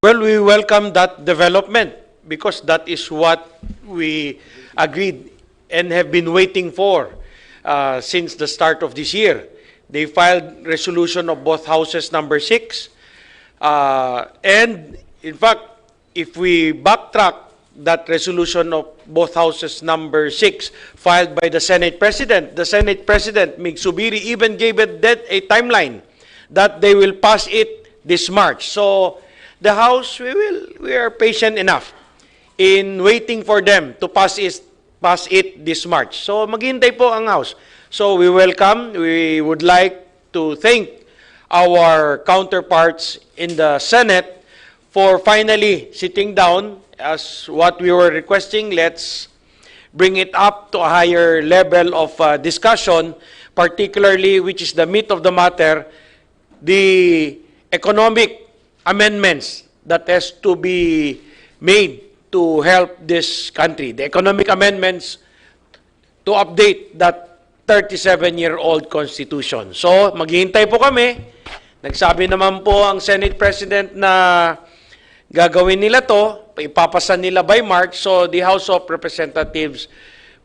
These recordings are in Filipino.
Well, we welcome that development because that is what we agreed and have been waiting for since the start of this year. They filed resolution of both houses number 6. And in fact, if we backtrack that resolution of both houses number 6 filed by the Senate President, Mig Subiri, even gave it a timeline that they will pass it this March. So the House, we are patient enough in waiting for them to pass it this March. So maghintay po ang House. So we would like to thank our counterparts in the Senate for finally sitting down as what we were requesting. Let's bring it up to a higher level of discussion, particularly, which is the meat of the matter, the economic amendments that has to be made to help this country. The economic amendments to update that 37-year-old Constitution. So, maghihintay po kami. Nagsabi naman po ang Senate President na gagawin nila to, ipapasa nila by March, so the House of Representatives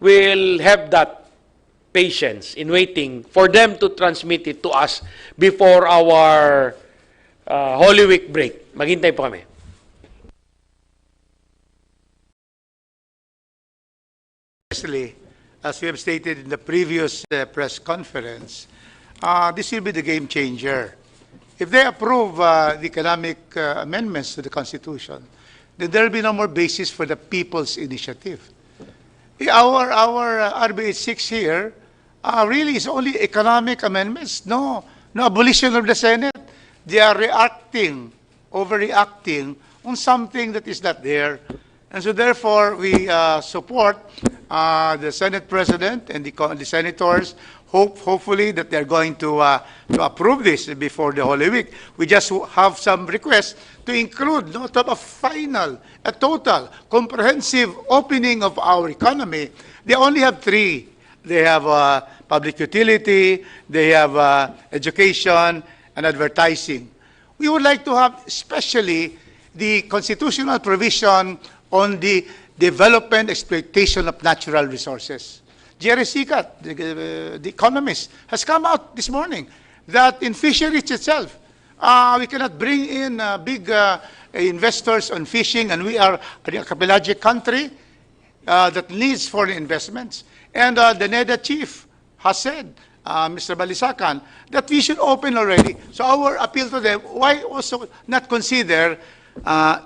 will have that patience in waiting for them to transmit it to us before our Holy Week break. Maghintay po kami. Firstly, as we have stated in the previous press conference, this will be the game changer. If they approve the economic amendments to the Constitution, then there will be no more basis for the people's initiative. Our RBH 6 here really is only economic amendments, no abolition of the Senate. They are overreacting on something that is not there. And so therefore, we support the Senate President and the senators, hopefully that they're going to approve this before the Holy Week. We just have some requests to include a total, comprehensive opening of our economy. They only have 3. They have public utility, they have education, and advertising. We would like to have especially the constitutional provision on the development exploitation of natural resources. Jerry Sikat, the economist, has come out this morning that in fisheries itself, we cannot bring in big investors on fishing, and we are a pelagic country that needs foreign investments. And the NEDA chief has said, Mr. Balisacan, that we should open already. So our appeal to them, why also not consider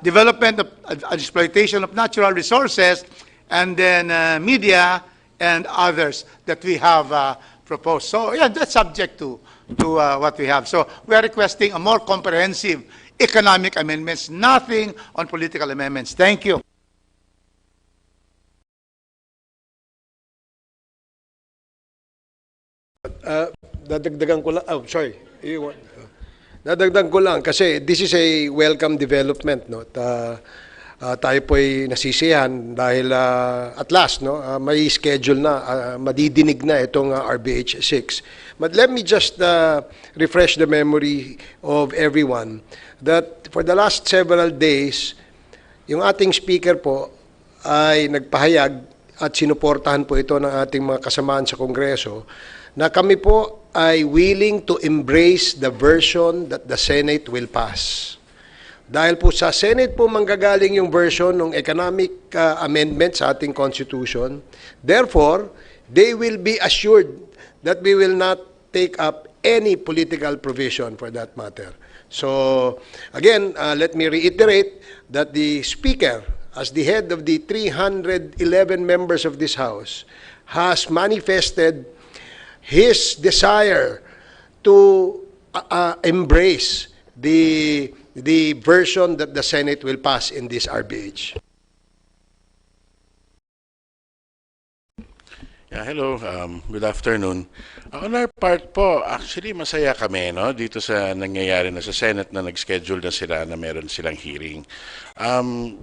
development of exploitation of natural resources, and then media and others that we have proposed. So yeah, that's subject to what we have. So we are requesting a more comprehensive economic amendments, nothing on political amendments. Thank you. Dadagdagan ko lang, dadagdagan ko lang kasi this is a welcome development, no? Tayo po'y nasisiyahan dahil at last, no, may schedule na, madidinig na itong RBH 6. But let me just refresh the memory of everyone that for the last several days, yung ating speaker po ay nagpahayag at sinuportahan po ito ng ating mga kasamaan sa Kongreso na kami po ay willing to embrace the version that the Senate will pass. Dahil po sa Senate po manggagaling yung version ng economic amendment sa ating Constitution, therefore, they will be assured that we will not take up any political provision for that matter. So, again, let me reiterate that the Speaker, as the head of the 311 members of this House, has manifested his desire to embrace the version that the Senate will pass in this RBH. Yeah, hello, good afternoon. On our part po, actually masaya kami, no, dito sa nangyayari na sa Senate na nag-schedule na sila na meron silang hearing.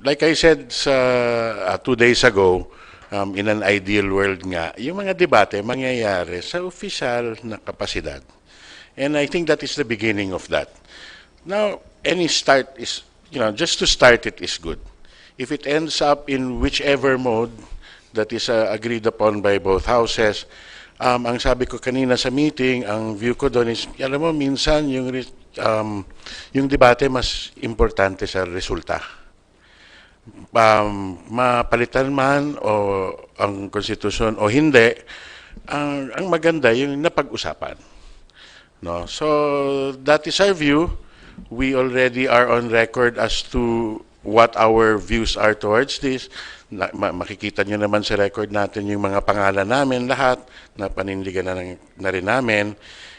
Like I said 2 days ago, in an ideal world nga, yung mga debate mangyayari sa opisyal na kapasidad. And I think that is the beginning of that. Now, any start is just to start it is good. If it ends up in whichever mode that is agreed upon by both houses, ang sabi ko kanina sa meeting, ang view ko doon is, alam mo, minsan yung debate mas importante sa resulta. Mapalitan man o ang konstitusyon o hindi, ang maganda yung napag-usapan. No? So that is our view. We already are on record as to what our views are towards this. Makikita nyo naman sa record natin yung mga pangalan namin, lahat, na panindigan na rin namin.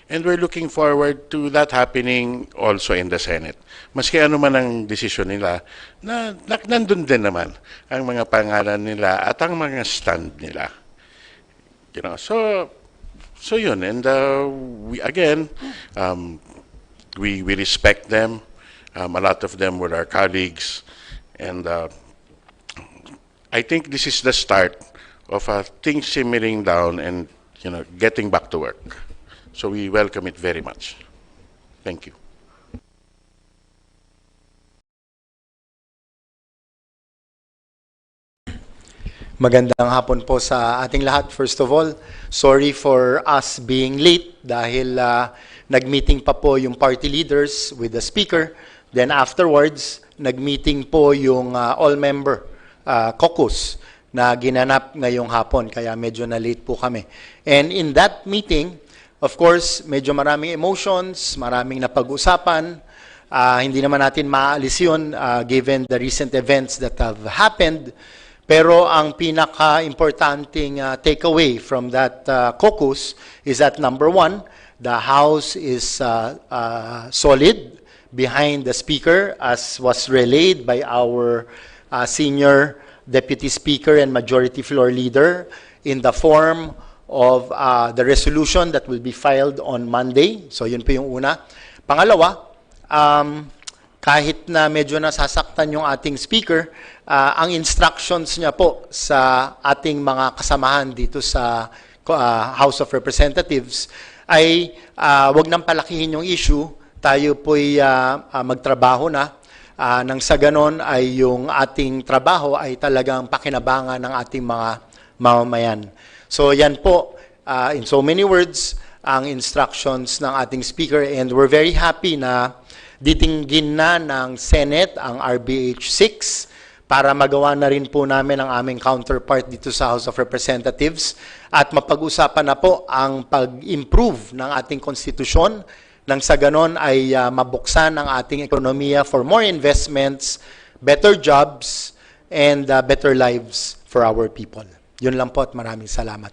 And we're looking forward to that happening also in the Senate. Maski ano man ang desisyon nila, nandun din naman ang mga pangalan nila at ang mga stand nila. So yun. And we respect them. A lot of them were our colleagues. And I think this is the start of things simmering down and getting back to work. So we welcome it very much. Thank you. Magandang hapon po sa ating lahat. First of all, sorry for us being late dahil nag-meeting pa po yung party leaders with the speaker. Then afterwards, nag-meeting po yung all-member caucus na ginanap ngayong hapon. Kaya medyo na late po kami. And in that meeting, of course, medyo maraming emotions, maraming napag-usapan. Hindi naman natin maalis yun given the recent events that have happened. Pero ang pinaka-importanting takeaway from that caucus is that number one, the House is solid behind the Speaker as was relayed by our Senior Deputy Speaker and Majority Floor Leader in the form of the resolution that will be filed on Monday. So yun po yung una. Pangalawa, kahit na medyo nasasaktan yung ating speaker, ang instructions niya po sa ating mga kasamahan dito sa House of Representatives ay wag nang palakihin yung issue, tayo po'y magtrabaho na. Nang sa ganon ay yung ating trabaho ay talagang pakinabangan ng ating mga mamamayan. So yan po, in so many words, ang instructions ng ating speaker, and we're very happy na ditinggin na ng Senate ang RBH 6 para magawa na rin po namin ang aming counterpart dito sa House of Representatives at mapag-usapan na po ang pag-improve ng ating konstitusyon nang sa ganon ay mabuksan ang ating ekonomiya for more investments, better jobs, and better lives for our people. Yun lang po at maraming salamat.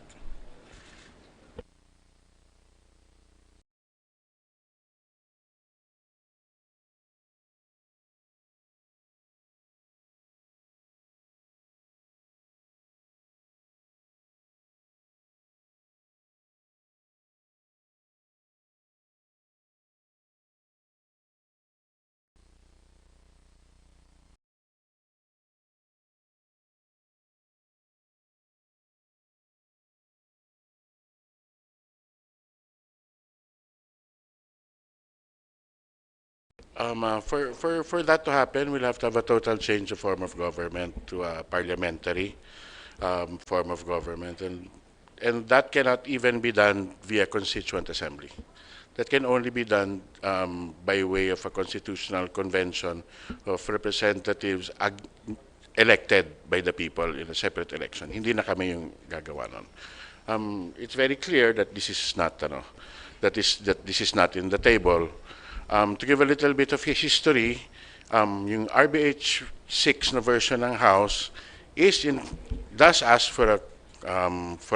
For that to happen, we'll have to have a total change of form of government to a parliamentary form of government, and that cannot even be done via constituent assembly. That can only be done by way of a constitutional convention of representatives elected by the people in a separate election. Hindi na kami yung gagawa nun. It's very clear that this is not that this is not in the table. To give a little bit of history, yung RBH 6 na version ng House does ask for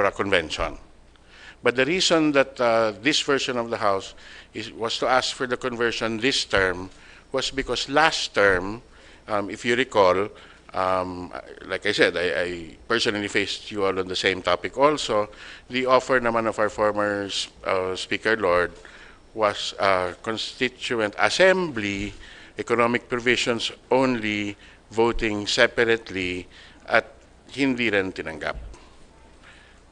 a convention. But the reason that this version of the House was to ask for the conversion this term was because last term, if you recall, like I said, I personally faced you all on the same topic also. The offer naman of our former Speaker Lord was Constituent Assembly, economic provisions only, voting separately, at hindi rin tinanggap.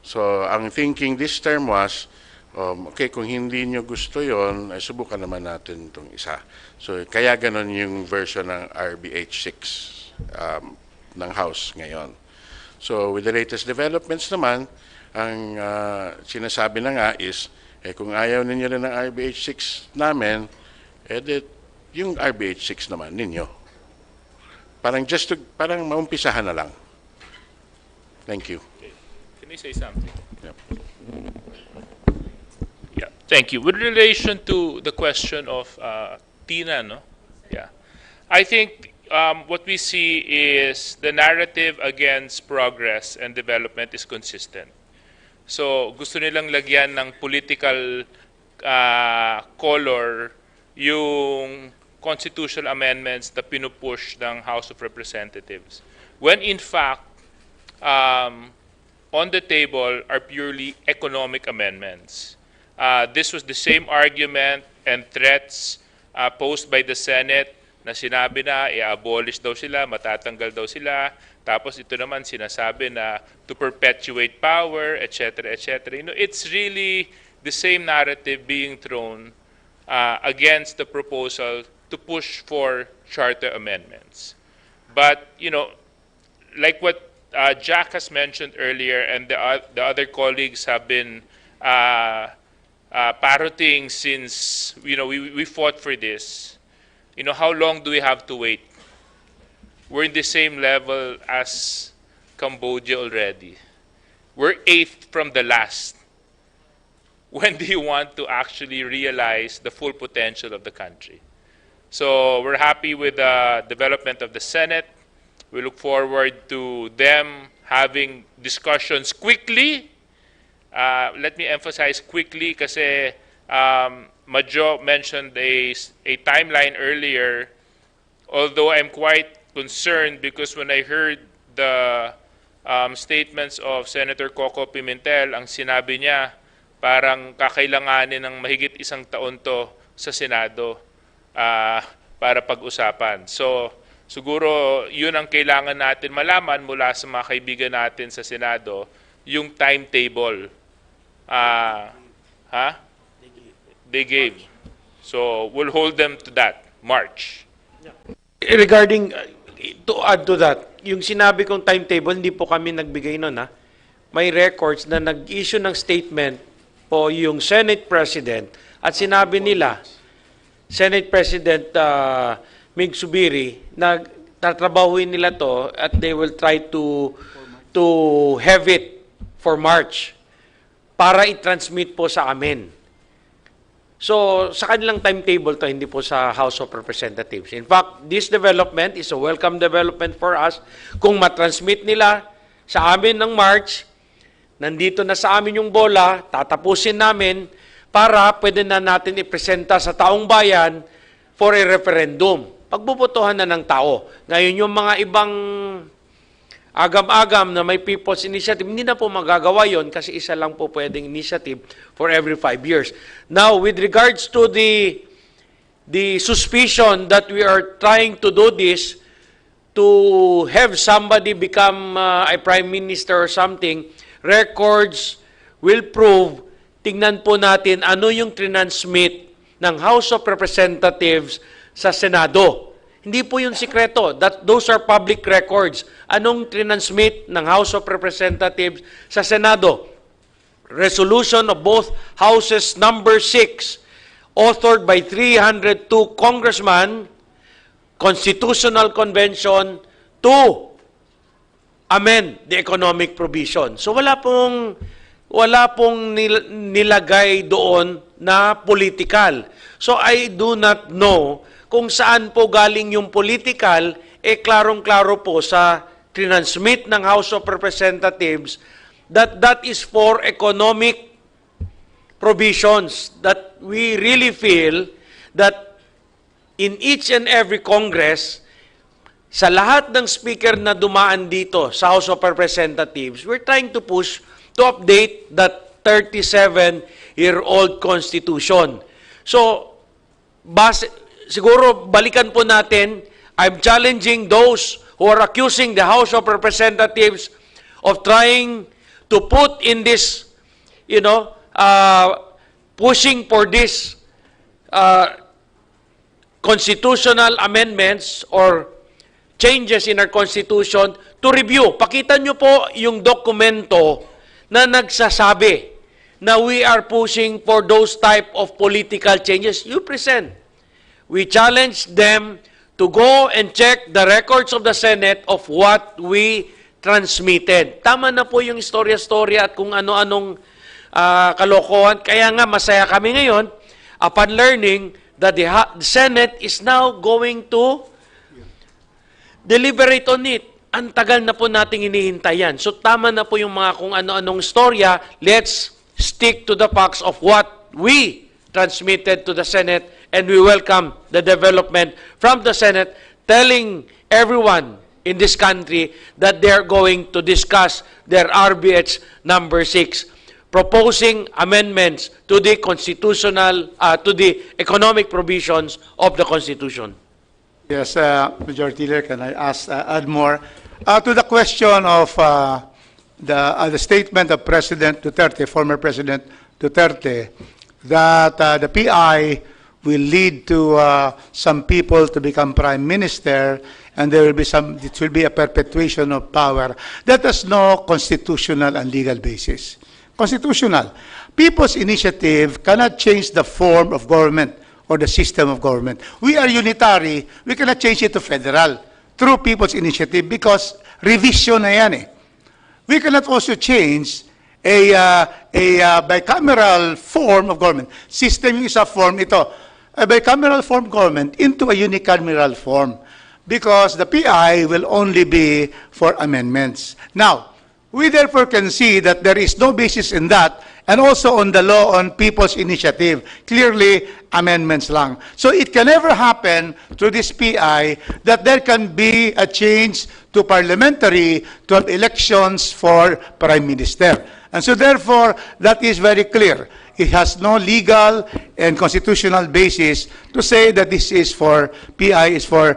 So ang thinking this term was, Okay, kung hindi nyo gusto yon, ay subukan naman natin itong isa. So, kaya ganon yung version ng RBH 6 ng House ngayon. So, with the latest developments naman, ang sinasabi na nga is, kung ayaw ninyo rin ng RBH 6 namin, yung RBH 6 naman ninyo. Parang maumpisahan na lang. Thank you. Can I say something? Yep. Yeah, thank you. With relation to the question of Tina, no? Yeah. I think what we see is the narrative against progress and development is consistent. So, gusto nilang lagyan ng political color yung constitutional amendments na pinupush ng House of Representatives. When in fact, on the table are purely economic amendments. This was the same argument and threats posed by the Senate na sinabi na i-abolish daw sila, matatanggal daw sila, tapos ito naman sinasabi na to perpetuate power, etc., etc. You know, it's really the same narrative being thrown against the proposal to push for charter amendments. But, you know, like what Jack has mentioned earlier and the other colleagues have been parroting since, you know, we fought for this. You know, how long do we have to wait? We're in the same level as Cambodia already. We're 8th from the last. When do you want to actually realize the full potential of the country? So we're happy with the development of the Senate. We look forward to them having discussions quickly. Let me emphasize quickly kasi Majo mentioned a timeline earlier, although I'm quite concerned because when I heard the statements of Senator Coco Pimentel, ang sinabi niya, parang kakailanganin ng mahigit 1 taon to sa Senado para pag-usapan. So, siguro yun ang kailangan natin malaman mula sa mga kaibigan natin sa Senado, yung timetable. They gave. So, we'll hold them to that, March. Regarding, to add to that, yung sinabi kong timetable, hindi po kami nagbigay nun, ha? May records na nag-issue ng statement po yung Senate President at sinabi nila, Senate President Mig Subiri, na tatrabahuin nila to at they will try to have it for March para i-transmit po sa amin. So, sa kanilang timetable to, hindi po sa House of Representatives. In fact, this development is a welcome development for us. Kung matransmit nila sa amin ng March, nandito na sa amin yung bola, tatapusin namin para pwede na natin ipresenta sa taong bayan for a referendum. Pagbubotohan na ng tao. Ngayon, yung mga ibang agam-agam na may people's initiative, hindi na po magagawa yon kasi isa lang po pwedeng initiative for every 5 years. Now, with regards to the suspicion that we are trying to do this to have somebody become a prime minister or something, records will prove, tingnan po natin ano yung transmit ng House of Representatives sa Senado. Hindi po yung sikreto. Those are public records. Anong transmit ng House of Representatives sa Senado? Resolution of both Houses number 6, authored by 302 congressmen, Constitutional Convention to amend the economic provision. So wala pong nilagay doon na political. So I do not know kung saan po galing yung political, klarong-klaro po sa transmit ng House of Representatives that is for economic provisions that we really feel that in each and every Congress, sa lahat ng speaker na dumaan dito sa House of Representatives, we're trying to push to update that 37-year-old Constitution. So, siguro balikan po natin, I'm challenging those who are accusing the House of Representatives of trying to put in this, pushing for this uh, constitutional amendments or changes in our Constitution to review. Pakita nyo po yung dokumento na nagsasabi na we are pushing for those type of political changes. You present. We challenge them to go and check the records of the Senate of what we transmitted. Tama na po yung istorya-storya at kung ano-anong kalokohan. Kaya nga masaya kami ngayon upon learning that the Senate is now going to deliberate on it. Ang tagal na po nating hinihintay yan. So tama na po yung mga kung ano-anong storya. Let's stick to the facts of what we transmitted to the Senate, and we welcome the development from the Senate telling everyone in this country that they're going to discuss their RBH number 6, proposing amendments to the constitutional, to the economic provisions of the Constitution. Yes, Majority Leader, can I add more? To the question of the statement of President Duterte, former President Duterte, that the PI will lead to some people to become prime minister, and there will be it will be a perpetuation of power. That has no constitutional and legal basis. Constitutional. People's initiative cannot change the form of government or the system of government. We are unitary. We cannot change it to federal through people's initiative because revision na yan eh. We cannot also change a bicameral form of government. System yung isa form ito. A bicameral form government into a unicameral form because the PI will only be for amendments. Now, we therefore can see that there is no basis in that and also on the law on people's initiative. Clearly, amendments lang. So it can never happen through this PI that there can be a change to parliamentary to have elections for prime minister. And so therefore, that is very clear. It has no legal and constitutional basis to say that this is for, PI is for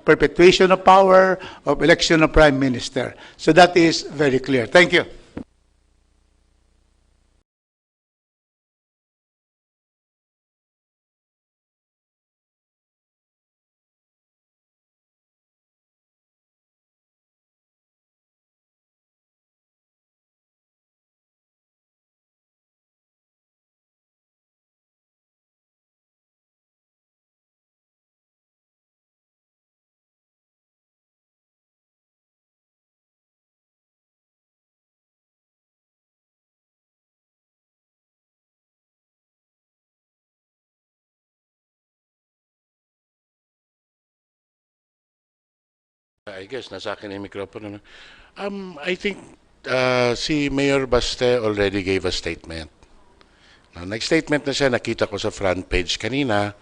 perpetuation of power, of election of prime minister. So that is very clear. Thank you. I guess nasa akin yung mikropono. I think si Mayor Baste already gave a statement. Nag-statement na siya, nakita ko sa front page kanina.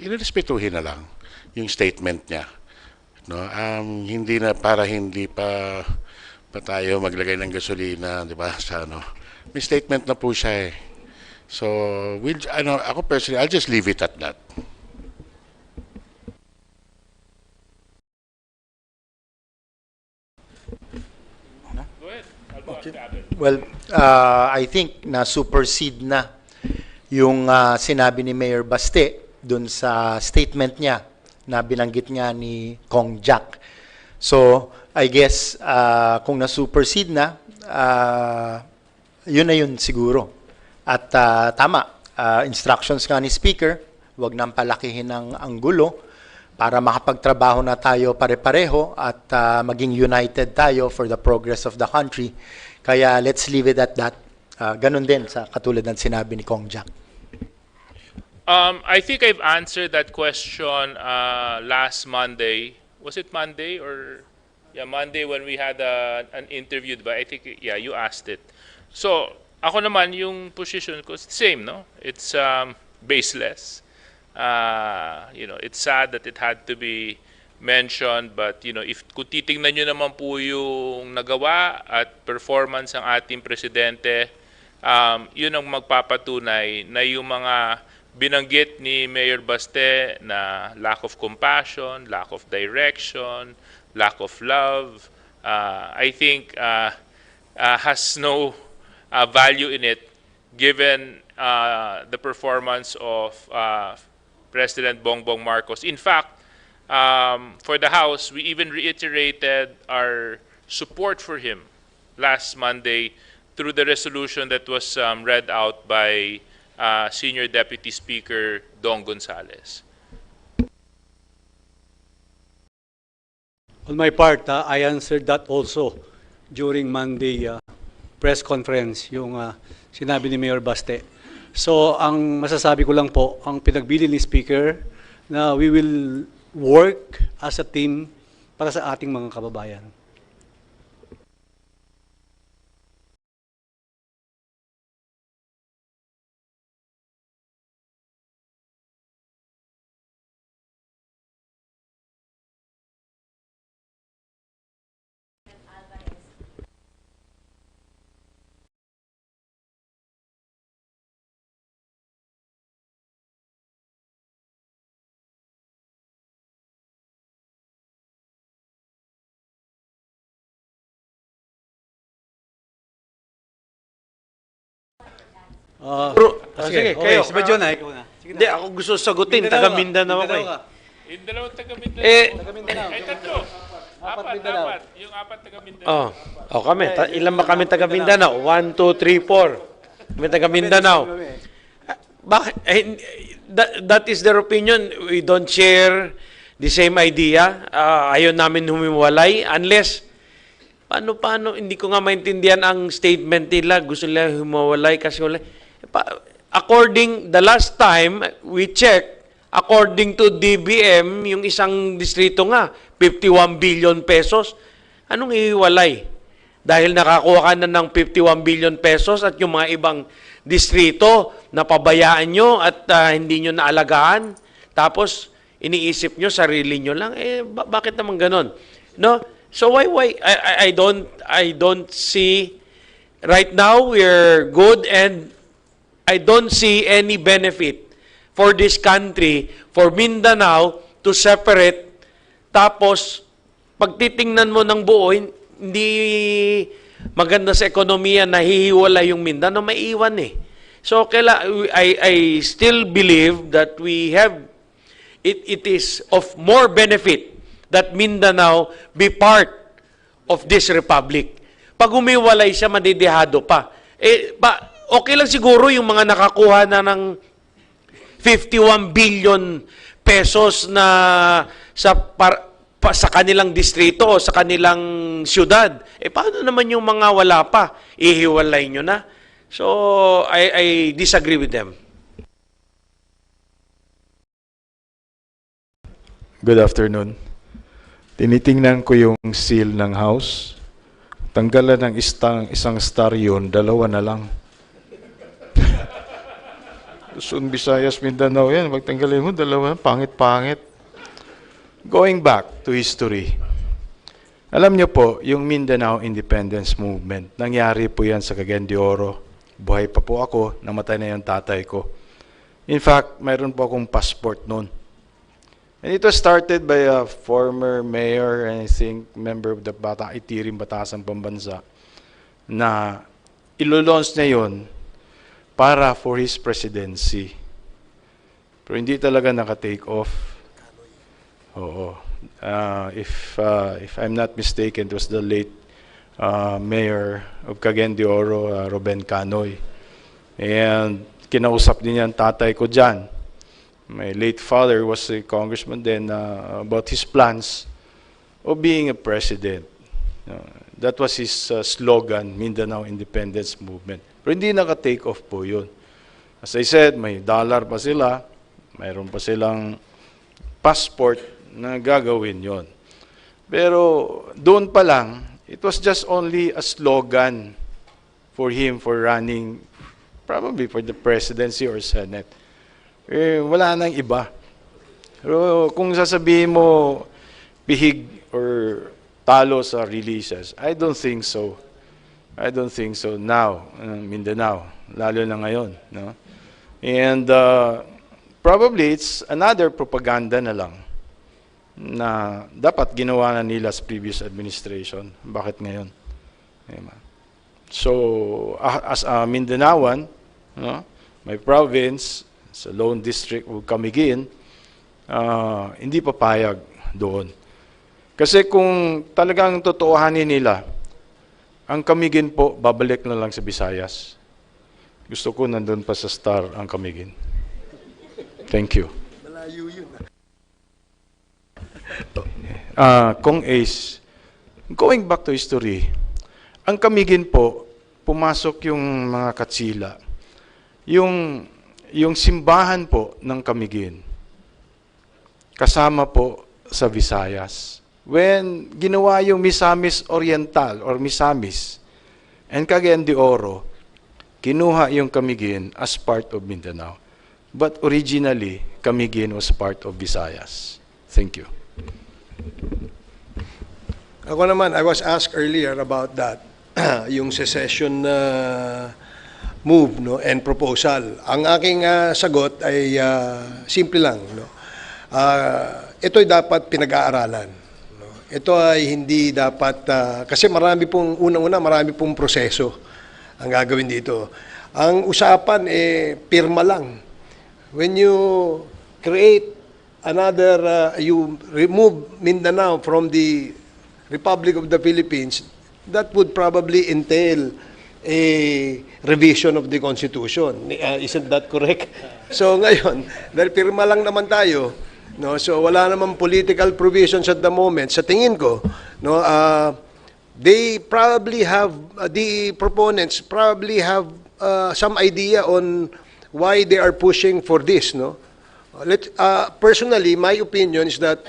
Irespetuhin na lang yung statement niya. No, hindi na para hindi pa tayo maglagay ng gasolina, di ba? Sa ano. May statement na po siya eh. So, ako personally, I'll just leave it at that. Well, I think na supersede na yung sinabi ni Mayor Baste dun sa statement niya na binanggit nga ni Kong Jack. So, I guess kung na-supersede na, yun na yun siguro. At tama, instructions nga ni Speaker, wag nang palakihin ng anggulo para makapagtrabaho na tayo pare-pareho at maging united tayo for the progress of the country. Kaya let's leave it at that. Ganun din sa katulad ng sinabi ni Kong Jack. I think I've answered that question last Monday. Was it Monday or Monday when we had an interview, but I think you asked it. So, ako naman yung position ko is the same, no? It's baseless. It's sad that it had to be mentioned, but if kung titingnan nyo naman po yung nagawa at performance ng ating presidente, yun ang magpapatunay na yung mga binanggit ni Mayor Baste na lack of compassion, lack of direction, lack of love, I think has no value in it given the performance of President Bongbong Marcos. In fact, for the House, we even reiterated our support for him last Monday through the resolution that was read out by Senior Deputy Speaker Dong Gonzales. On my part, I answered that also during Monday press conference, yung sinabi ni Mayor Baste. So, ang masasabi ko lang po, ang pinagbili ni Speaker na we will work as a team para sa ating mga kababayan. Sige, okay, kayo. si John, ikaw na. Sige Hindi, ako gusto sagutin. Taga Mindanao ako eh. ka. Yung dalawang taga Mindanao. Taga Mindanao. Ay, tatlo. Apat, Mindanao. apat. Yung apat taga Mindanao. Kami. Ilan ba kami taga Mindanao? 1, 2, 3, 4. Kami taga Mindanao. Bakit? That is their opinion. We don't share the same idea. Ayaw namin humiwalay unless paano, hindi ko nga maintindihan ang statement nila. Gusto nila humiwalay kasi wala. According, the last time we checked, according to DBM, yung isang distrito nga, 51 billion pesos. Anong ihiwalay? Dahil nakakuha ka na ng 51 billion pesos at yung mga ibang distrito napabayaan nyo at hindi nyo naalagaan. Tapos, iniisip nyo, sarili nyo lang. Bakit naman ganon? No? So why I don't see right now we're good and I don't see any benefit for this country, for Mindanao to separate. Tapos pag titingnan mo ng buo, hindi maganda sa ekonomiya na hihiwala yung Mindanao, maiiwan eh. So I still believe that we have it is of more benefit that Mindanao be part of this republic. Pag humiwalay siya, madidihado pa. Okay lang siguro yung mga nakakuha na ng 51 billion pesos na sa kanilang distrito o sa kanilang syudad. Paano naman yung mga wala pa? Ihiwalay nyo na. So, I disagree with them. Good afternoon. Tinitingnan ko yung seal ng house. Tanggalan ng isang star yun, dalawa na lang. Luzon, Visayas, Mindanao yan. Magtanggalin mo, dalawa, pangit-pangit. Going back to history. Alam niyo po, yung Mindanao Independence Movement, nangyari po yan sa Cagayan de Oro. Buhay pa po ako, namatay na yung tatay ko. In fact, mayroon po akong passport noon. And it was started by a former mayor, and I think member of the Itirim Batasang Pambansa, na ilo-launch na yun para for his presidency. Pero hindi talaga naka-take off. Oo. If I'm not mistaken, it was the late mayor of Cagayan de Oro, Ruben Canoy. And kinausap din niya ang tatay ko dyan. My late father was a congressman then about his plans of being a president. That was his slogan, Mindanao Independence Movement. Pero hindi naka-take off po yun. As I said, may dollar pa sila, mayroon pa silang passport na gagawin yon. Pero doon pa lang, it was just only a slogan for him for running, probably for the presidency or Senate. Wala nang iba. Pero kung sasabihin mo pihig or talo sa releases, I don't think so. I don't think so now, Mindanao, lalo na ngayon. No? And probably it's another propaganda na lang na dapat ginawa na nila sa previous administration. Bakit ngayon? So, as a Mindanaoan, no? My province, sa Lone District of Camiguin, hindi papayag doon. Kasi kung talagang totoohanin nila, ang Camiguin po, babalik na lang sa Visayas. Gusto ko nandun pa sa Star ang Camiguin. Thank you. Malayo yun. Kung Ace, going back to history, ang Camiguin po, pumasok yung mga Katsila. Yung simbahan po ng Camiguin, kasama po sa Visayas. When ginawa yung Misamis Oriental or Misamis and Cagayan de Oro, kinuha yung Camiguin as part of Mindanao. But originally, Camiguin was part of Visayas. Thank you. Ako naman, I was asked earlier about that, yung secession move, no, and proposal. Ang aking sagot ay simple lang, no. Ito'y dapat pinag-aaralan. No? Ito ay hindi dapat, kasi marami pong proseso ang gagawin dito. Ang usapan pirma lang. When you create another, you remove Mindanao from the Republic of the Philippines, that would probably entail a revision of the Constitution. Isn't that correct? So ngayon, dahil pirma lang naman tayo, no, so wala namang political provisions at the moment, sa tingin ko, no, they probably have, the proponents probably have some idea on why they are pushing for this, no? Personally, my opinion is that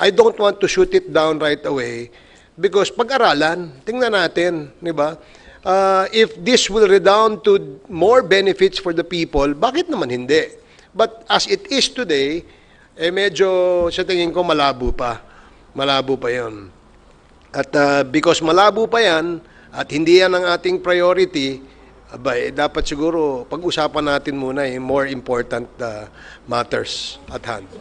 I don't want to shoot it down right away because pag-aralan, tingnan natin, di ba? If this will redound to more benefits for the people, bakit naman hindi? But as it is today, medyo sa tingin ko malabo pa. Malabo pa yon. At because malabo pa yan, at hindi yan ang ating priority, dapat siguro pag-usapan natin muna yung more important matters at hand.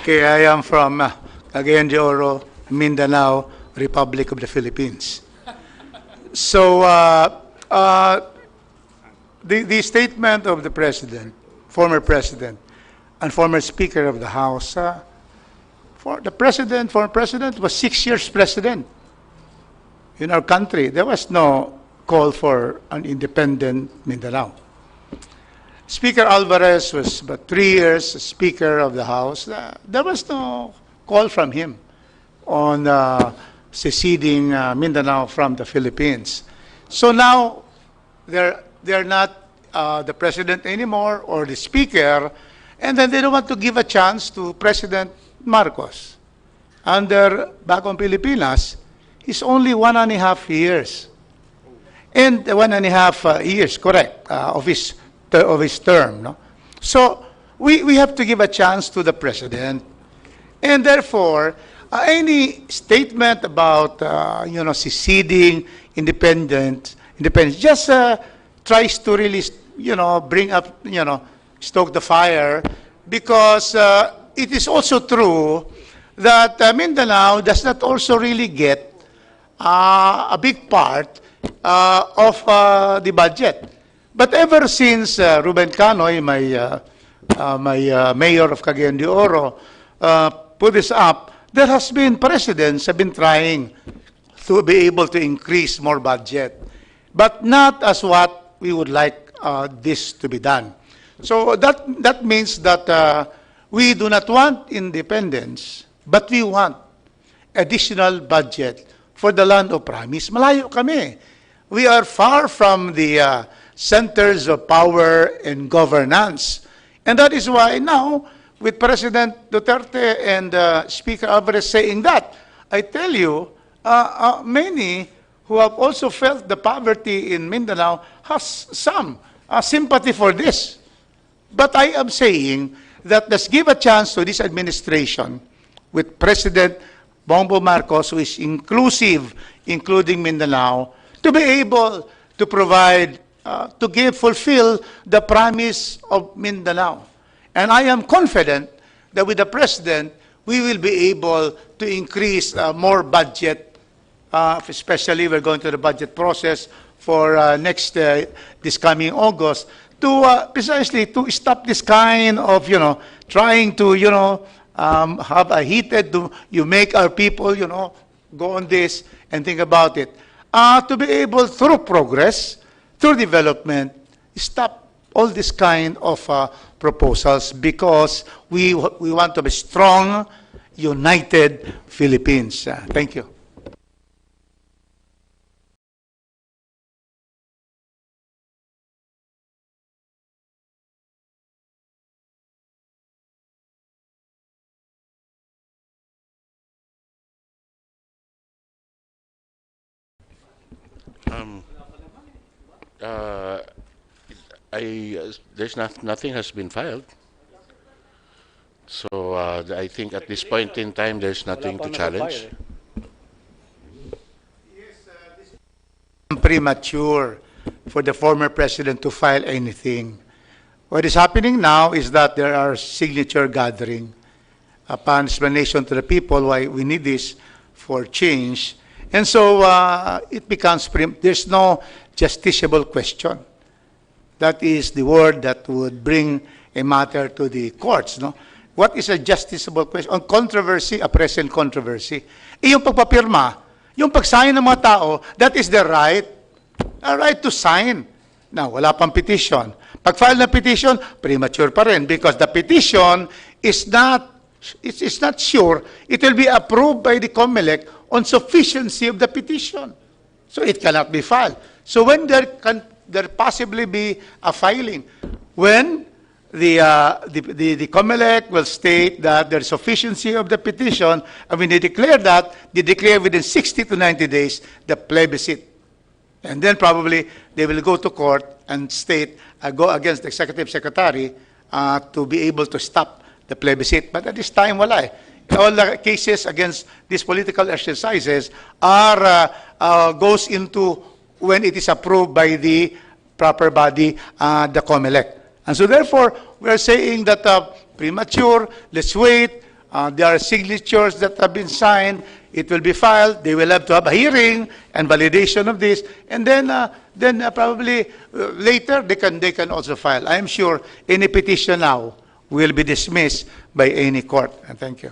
Okay, I am from Cagayan de Oro, Mindanao, Republic of the Philippines. So, the statement of the President, former President, and former Speaker of the House, former President was 6 years President in our country. There was no call for an independent Mindanao. Speaker Alvarez was but 3 years Speaker of the House. There was no call from him on seceding Mindanao from the Philippines. So now they're not the President anymore or the Speaker, and then they don't want to give a chance to President Marcos. Under Bagong Pilipinas, he's only 1.5 years. And 1.5 years, correct, of his term. No? So we have to give a chance to the President. And therefore, any statement about seceding independence just tries to really bring up, stoke the fire, because it is also true that Mindanao does not also really get a big part of the budget. But ever since Ruben Canoy, my mayor of Cagayan de Oro, put this up, there has been presidents have been trying to be able to increase more budget, but not as what we would like this to be done. So that means that we do not want independence, but we want additional budget for the land of promise. Malayo kami. We are far from the centers of power and governance. And that is why now, with President Duterte and Speaker Alvarez saying that, I tell you, many who have also felt the poverty in Mindanao has some sympathy for this. But I am saying that let's give a chance to this administration with President Bongbong Marcos, who is inclusive, including Mindanao, to be able to provide, to fulfill the promise of Mindanao. And I am confident that with the President, we will be able to increase more budget, especially we're going to the budget process for this coming August, to precisely to stop this kind of, trying to, have a heated, you make our people, go on this and think about it. To be able, through progress, through development, stop all this kind of proposals, because we want to be strong, united Philippines. Thank you. Nothing has been filed. So I think at this point in time, there's nothing to challenge. Premature for the former president to file anything. What is happening now is that there are signature gathering upon explanation to the people why we need this for change. And so it becomes, there's no justiciable question. That is the word that would bring a matter to the courts. No? What is a justiciable question? On controversy, a present controversy. Yung pagpapirma, yung pagsign ng mga tao, that is their right. A right to sign. Now, wala pang petition. Pag-file na petition, premature pa rin, because the petition is not, it's not sure it will be approved by the COMELEC on sufficiency of the petition. So it cannot be filed. So when there possibly be a filing, when the COMELEC will state that there is sufficiency of the petition, and when they declare that, they declare within 60 to 90 days the plebiscite. And then probably they will go to court and state, go against the executive secretary to be able to stop the plebiscite. But at this time, wala eh. All the cases against these political exercises goes into when it is approved by the proper body, the COMELEC. And so therefore, we are saying that premature, let's wait. There are signatures that have been signed. It will be filed. They will have to have a hearing and validation of this. And then probably later they can also file. I am sure any petition now will be dismissed by any court. And thank you.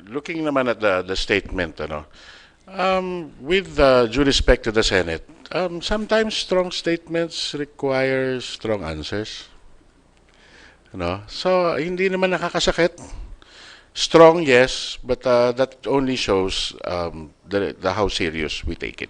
Looking naman at the statement, with due respect to the Senate, sometimes strong statements require strong answers. So, hindi naman nakakasakit. Strong, yes, but that only shows how serious we take it.